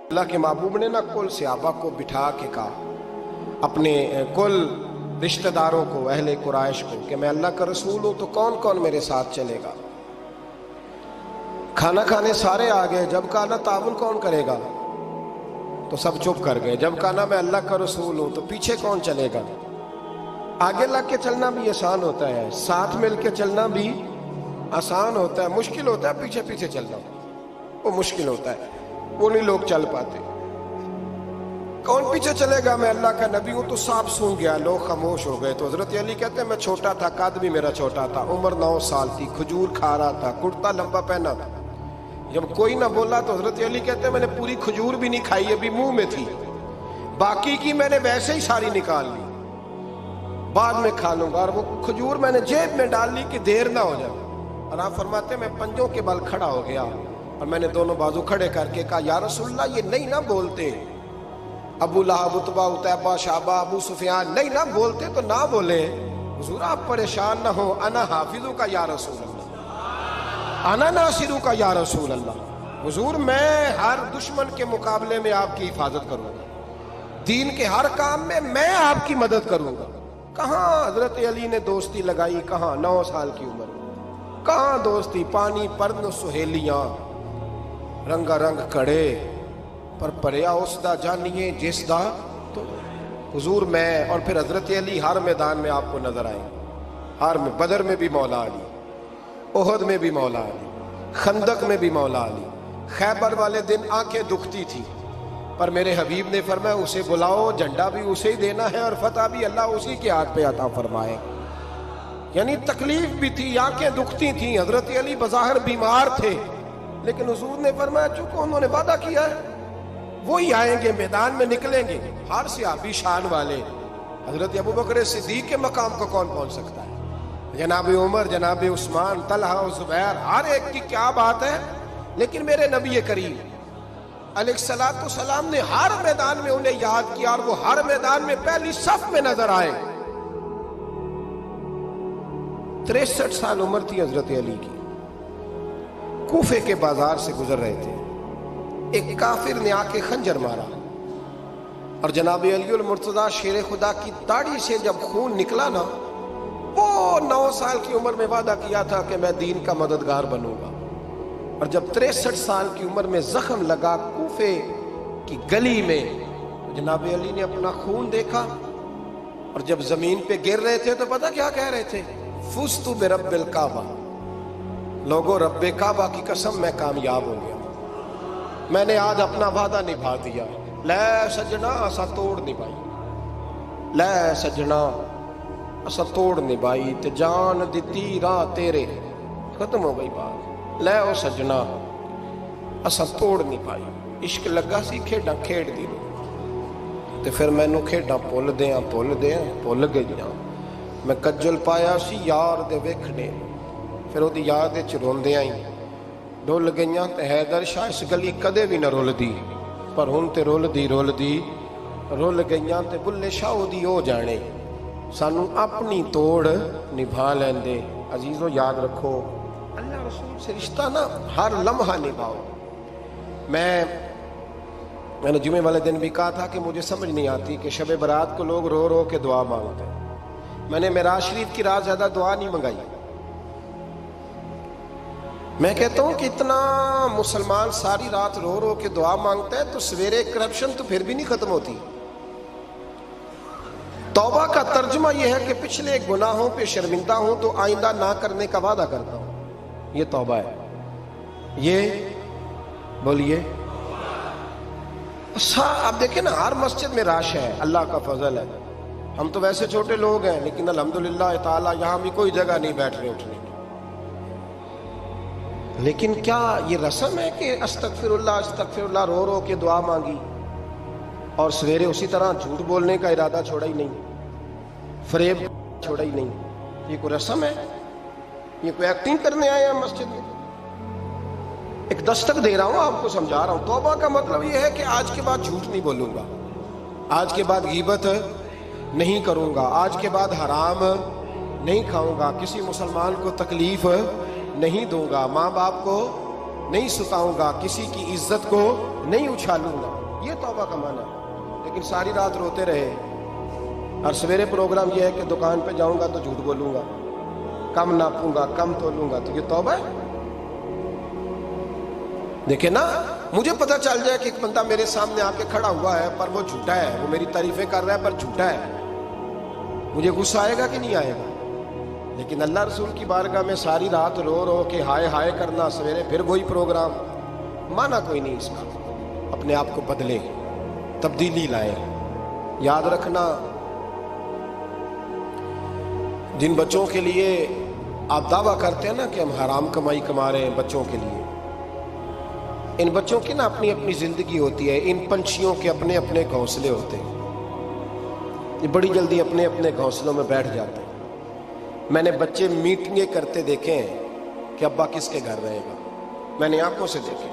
اللہ کے محبوب نے نا کل صحابہ کو بٹھا کے کہا، اپنے کل رشتہ داروں کو، اہل قریش کو، کہ میں اللہ کا رسول ہوں تو کون کون میرے ساتھ چلے گا؟ کھانا کھانے سارے آ گئے، جب کہا نا تعاون کون کرے گا تو سب چپ کر گئے، جب کہا نا میں اللہ کا رسول ہوں تو پیچھے کون چلے گا؟ آگے لگ کے چلنا بھی آسان ہوتا ہے، ساتھ مل کے چلنا بھی آسان ہوتا ہے، مشکل ہوتا ہے پیچھے پیچھے چلنا، وہ مشکل ہوتا ہے، وہ نہیں لوگ چل پاتے۔ کون پیچھے چلے گا؟ میں اللہ کا نبی ہوں۔ تو سانپ سونگ گیا، لوگ خاموش ہو گئے۔ تو حضرت علی کہتے ہیں میں چھوٹا تھا، قد بھی میرا چھوٹا تھا، عمر 9 سال تھی، کھجور کھا رہا تھا، کرتا لمبا پہنا تھا۔ جب کوئی نہ بولا تو حضرت علی کہتے ہیں میں نے پوری کھجور بھی نہیں کھائی، ابھی منہ میں تھی، باقی کی میں نے ویسے ہی ساری نکال لی، بعد میں کھا لوں گا، اور وہ کھجور میں نے جیب میں ڈال لی کہ دیر نہ ہو جائے۔ اور آپ فرماتے ہیں میں پنجوں کے بل کھڑا ہو گیا اور میں نے دونوں بازو کھڑے کر کے کہا یا رسول اللہ یہ نہیں نہ بولتے، ابو لہب، عتبہ، عتیبہ، شعبہ، ابو سفیان نہیں نہ بولتے تو نہ بولے، حضور آپ پریشان نہ ہو، انا حافظو کا یا رسول اللہ، انا ناصرو کا یا رسول اللہ، حضور میں ہر دشمن کے مقابلے میں آپ کی حفاظت کروں گا، دین کے ہر کام میں آپ کی مدد کروں گا۔ کہاں حضرت علی نے دوستی لگائی؟ کہاں 9 سال کی عمر میں، کہاں دوستی؟ پانی پرن سہیلیاں، رنگا رنگ کڑے پر پریا اس دا جانیے جس دا تو حضور میں۔ اور پھر حضرت علی ہر میدان میں آپ کو نظر آئیں، ہر میں، بدر میں بھی مولا علی، احد میں بھی مولا علی، خندق میں بھی مولا علی، خیبر والے دن آنکھیں دکھتی تھی پر میرے حبیب نے فرمایا اسے بلاؤ، جھنڈا بھی اسے ہی دینا ہے اور فتح بھی اللہ اسی کے ہاتھ پہ عطا فرمائے۔ یعنی تکلیف بھی تھی، آنکھیں دکھتی تھیں، حضرت علی بظاہر بیمار تھے، لیکن حضور نے فرمایا چونکہ انہوں نے وعدہ کیا ہے وہی آئیں گے، میدان میں نکلیں گے۔ ہر صحابی شان والے، حضرت ابوبکر صدیق کے مقام کو کون پہنچ سکتا ہے؟ جناب عمر، جناب عثمان، طلحہ و زبیر، ہر ایک کی کیا بات ہے، لیکن میرے نبی کریم علیہ الصلوۃ والسلام نے ہر میدان میں انہیں یاد کیا اور وہ ہر میدان میں پہلی صف میں نظر آئے۔ 63 سال عمر تھی حضرت علی کی، کوفے کے بازار سے گزر رہے تھے، ایک کافر نے آ کے خنجر مارا اور جناب علی المرتضیٰ شیر خدا کی داڑھی سے جب خون نکلا نا، وہ 9 سال کی عمر میں وعدہ کیا تھا کہ میں دین کا مددگار بنوں گا، اور جب 63 سال کی عمر میں زخم لگا کوفے کی گلی میں، جناب علی نے اپنا خون دیکھا اور جب زمین پہ گر رہے تھے تو پتہ کیا کہہ رہے تھے؟ فزت برب الکعبہ، لوگو رب کعبہ کی قسم میں کامیاب ہو گیا، میں نے آج اپنا وعدہ نبھا دیا، لے سجنا اسا توڑ نبھائی، لے سجنا اسا توڑ نبھائی تے جان دتی راہ تیرے، ختم ہو گئی بات، لے او سجنا اسا توڑ نبھائی، عشق لگا سی کھیڈاں کھیڑ دی تے پھر مینوں کھیڈاں بھول گئیاں، میں کجل پایا سی یار دے ویکھنے، پھر وہ دی یاد وچ روندیاں ہی ڈول گئیاں تے حیدر شاہ اس گلی کدے بھی نہ رول دی، پر ہن تے رول دی رول گئیاں تے بلے شاہ دی ہو جانے، سانو اپنی توڑ نبھا لیندے۔ عزیزو یاد رکھو اللہ رسول سے رشتہ نا ہر لمحہ نبھاؤ۔ میں نے جمعے والے دن بھی کہا تھا کہ مجھے سمجھ نہیں آتی کہ شب برات کو لوگ رو رو کے دعا مانگتے ہیں، میں نے معراج شریف کی رات زیادہ دعا نہیں منگائی، میں کہتا ہوں کہ اتنا مسلمان ساری رات رو رو کے دعا مانگتا ہے تو سویرے کرپشن تو پھر بھی نہیں ختم ہوتی۔ توبہ کا ترجمہ یہ ہے کہ پچھلے گناہوں پہ شرمندہ ہوں تو آئندہ نہ کرنے کا وعدہ کرتا ہوں، یہ توبہ ہے۔ یہ بولیے آپ دیکھیں نا ہر مسجد میں رش ہے، اللہ کا فضل ہے، ہم تو ویسے چھوٹے لوگ ہیں لیکن الحمدللہ تعالیٰ یہاں بھی کوئی جگہ نہیں بیٹھنے اٹھنے کی، لیکن کیا یہ رسم ہے کہ استغفر اللہ رو رو کے دعا مانگی اور سویرے اسی طرح جھوٹ بولنے کا ارادہ چھوڑا ہی نہیں، فریب چھوڑا ہی نہیں؟ یہ کوئی رسم ہے؟ یہ کوئی ایکٹنگ کرنے آئے ہیں مسجد میں؟ ایک دستک دے رہا ہوں، آپ کو سمجھا رہا ہوں۔ توبہ کا مطلب یہ ہے کہ آج کے بعد جھوٹ نہیں بولوں گا، آج کے بعد غیبت نہیں کروں گا، آج کے بعد حرام نہیں کھاؤں گا، کسی مسلمان کو تکلیف نہیں دوں گا، ماں باپ کو نہیں ستاؤں گا، کسی کی عزت کو نہیں اچھالوں گا، یہ توبہ کا معنی ہے۔ لیکن ساری رات روتے رہے اور سویرے پروگرام یہ ہے کہ دکان پہ جاؤں گا تو جھوٹ بولوں گا، کم ناپوں گا، کم تولوں گا، تو یہ توبہ ہے؟ دیکھیں نا، مجھے پتا چل جائے کہ ایک بندہ میرے سامنے آ کے کھڑا ہوا ہے پر وہ جھوٹا ہے، وہ میری تعریفیں کر رہا ہے پر جھوٹا ہے، مجھے غصہ آئے گا کہ نہیں آئے گا؟ لیکن اللہ رسول کی بارگاہ میں ساری رات رو رو کے ہائے ہائے کرنا، سویرے پھر وہی پروگرام، مانا کوئی نہیں اس کا۔ اپنے آپ کو بدلے، تبدیلی لائے۔ یاد رکھنا، جن بچوں کے لیے آپ دعویٰ کرتے ہیں نا کہ ہم حرام کمائی کما رہے ہیں بچوں کے لیے، ان بچوں کی نا اپنی اپنی زندگی ہوتی ہے، ان پنچھیوں کے اپنے اپنے گھونسلے ہوتے ہیں، یہ بڑی جلدی اپنے اپنے گھونسلوں میں بیٹھ جاتے ہیں۔ میں نے بچے میٹنگیں کرتے دیکھے ہیں کہ ابا کس کے گھر رہے گا، میں نے آنکھوں سے دیکھے،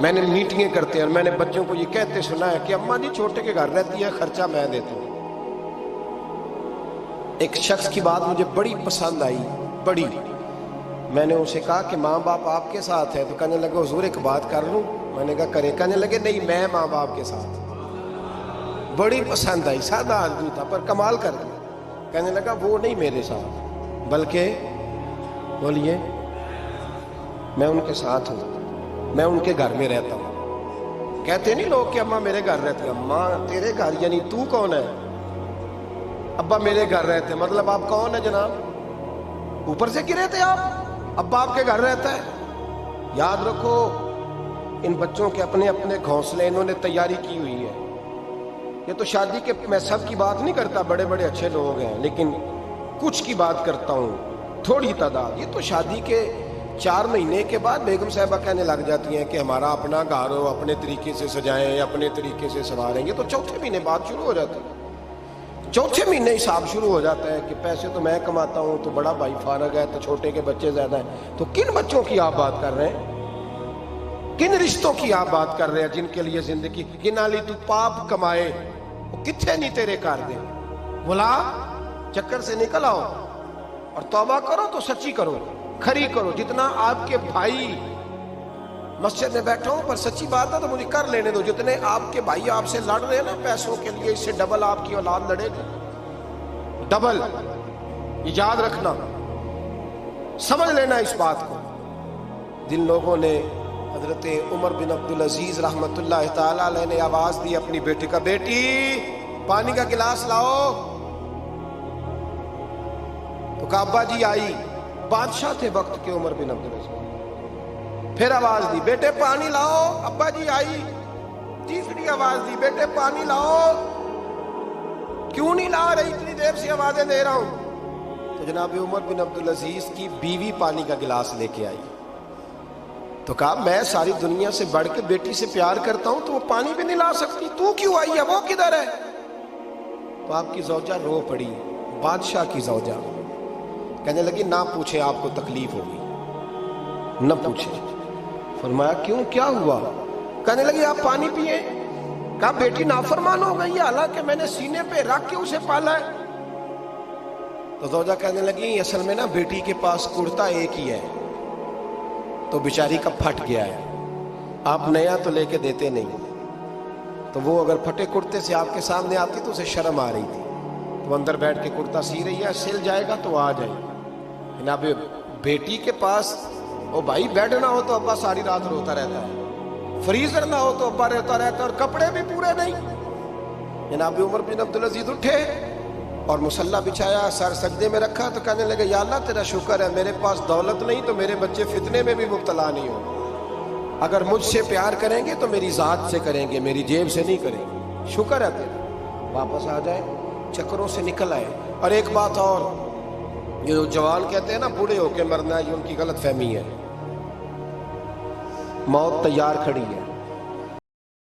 میں نے میٹنگیں کرتے ہیں اور میں نے بچوں کو یہ کہتے سنا ہے کہ اماں جی چھوٹے کے گھر رہتی ہے، خرچہ میں دیتا ہوں۔ ایک شخص کی بات مجھے بڑی پسند آئی، بڑی، میں نے اسے کہا کہ ماں باپ آپ کے ساتھ ہے، تو کہنے لگا حضور ایک بات کر لوں؟ میں نے کہا کریں۔ کہنے لگے نہیں، میں ماں باپ کے ساتھ۔ بڑی پسند آئی، سادہ آدمی تھا پر کمال کر دیا۔ کہنے لگا وہ نہیں میرے ساتھ، بلکہ بولیے میں ان کے ساتھ ہوں، میں ان کے گھر میں رہتا ہوں۔ کہتے نہیں لوگ کہ اماں میرے گھر رہتے ہیں، اماں تیرے گھر یعنی تو کون ہے؟ ابا میرے گھر رہتے ہیں، مطلب آپ کون ہے جناب؟ اوپر سے گرے تھے آپ؟ ابا آپ کے گھر رہتا ہے؟ یاد رکھو، ان بچوں کے اپنے اپنے گھونسلے انہوں نے تیاری کی ہوئی ہے۔ یہ تو شادی کے، میں سب کی بات نہیں کرتا، بڑے بڑے اچھے لوگ ہیں، لیکن کچھ کی بات کرتا ہوں، تھوڑی تعداد۔ یہ تو شادی کے 4 مہینے کے بعد بیگم صاحبہ کہنے لگ جاتی ہیں کہ ہمارا اپنا گھر ہو، اپنے طریقے سے سجائیں، اپنے طریقے سے سنواریں گے۔ تو چوتھے مہینے بات شروع ہو جاتی ہے، چوتھے مہینے حساب شروع ہو جاتا ہے کہ پیسے تو میں کماتا ہوں، تو بڑا بھائی فارغ ہے، تو چھوٹے کے بچے زیادہ ہیں۔ تو کن بچوں کی آپ بات کر رہے ہیں؟ کن رشتوں کی آپ بات کر رہے ہیں جن کے لیے زندگی گنالی تو پاپ کمائے وہ کتنے نہیں تیرے کر دے؟ بلا چکر سے نکل آؤ اور توبہ کرو تو سچی کرو، کھری کرو۔ جتنا آپ کے بھائی مسجد میں بیٹھا ہوں پر سچی بات ہے تو مجھے کر لینے دو، جتنے آپ کے بھائی آپ سے لڑ رہے ہیں نا پیسوں کے لیے، اس سے ڈبل آپ کی اولاد لڑے گی، ڈبل۔ یاد رکھنا، سمجھ لینا اس بات کو۔ جن لوگوں نے حضرت عمر بن عبدالعزیز رحمت اللہ تعالی علیہ نے آواز دی اپنی بیٹی کا، بیٹی پانی کا گلاس لاؤ، تو کہا ابا جی آئی۔ بادشاہ تھے وقت کے عمر بن عبدالعزیز۔ پھر آواز دی بیٹے پانی لاؤ، ابا جی آئی۔ تیسری آواز دی بیٹے پانی لاؤ، کیوں نہیں لا رہی؟ اتنی دیر سے آوازیں دے رہا ہوں۔ تو جناب عمر بن عبدالعزیز کی بیوی پانی کا گلاس لے کے آئی، تو کہا میں ساری دنیا سے بڑھ کے بیٹی سے پیار کرتا ہوں تو وہ پانی بھی نہیں لا سکتی، تو کیوں آئی ہے؟ وہ کدھر ہے؟ تو آپ کی زوجہ رو پڑی، بادشاہ کی زوجہ، کہنے لگی نہ پوچھیں، آپ کو تکلیف ہوگی، نہ پوچھیں۔ فرمایا کیوں، کیا ہوا؟ کہنے لگی آپ پانی پیئے۔ کہا بیٹی نافرمان ہو گئی ہے، حالانکہ میں نے سینے پہ رکھ کے اسے پالا ہے۔ تو زوجہ کہنے لگی اصل میں نا بیٹی کے پاس کرتا ایک ہی ہے، تو بیچاری کا پھٹ گیا ہے، آپ نیا تو لے کے دیتے نہیں، تو وہ اگر پھٹے کرتے سے آپ کے سامنے آتی تو اسے شرم آ رہی تھی، تو اندر بیٹھ کے کرتا سی رہی ہے، سل جائے گا تو آ جائے۔ جناب بیٹی کے پاس وہ بھائی بیڈ نہ ہو تو ابا ساری رات روتا رہتا ہے، فریزر نہ ہو تو ابا روتا رہتا ہے، اور کپڑے بھی پورے نہیں۔ جناب عمر بن عبدالعزیز اٹھے اور مصلی بچھایا، سر سجدے میں رکھا، تو کہنے لگے یا اللہ تیرا شکر ہے میرے پاس دولت نہیں تو میرے بچے فتنے میں بھی مبتلا نہیں ہوں، اگر مجھ سے پیار کریں گے تو میری ذات سے کریں گے، میری جیب سے نہیں کریں گے، شکر ہے تیرا۔ واپس آ جائے، چکروں سے نکل آئے۔ اور ایک بات اور، یہ جو جوان کہتے ہیں نا بوڑھے ہو کے مرنا ہے، یہ ان کی غلط فہمی ہے۔ موت تیار کھڑی ہے،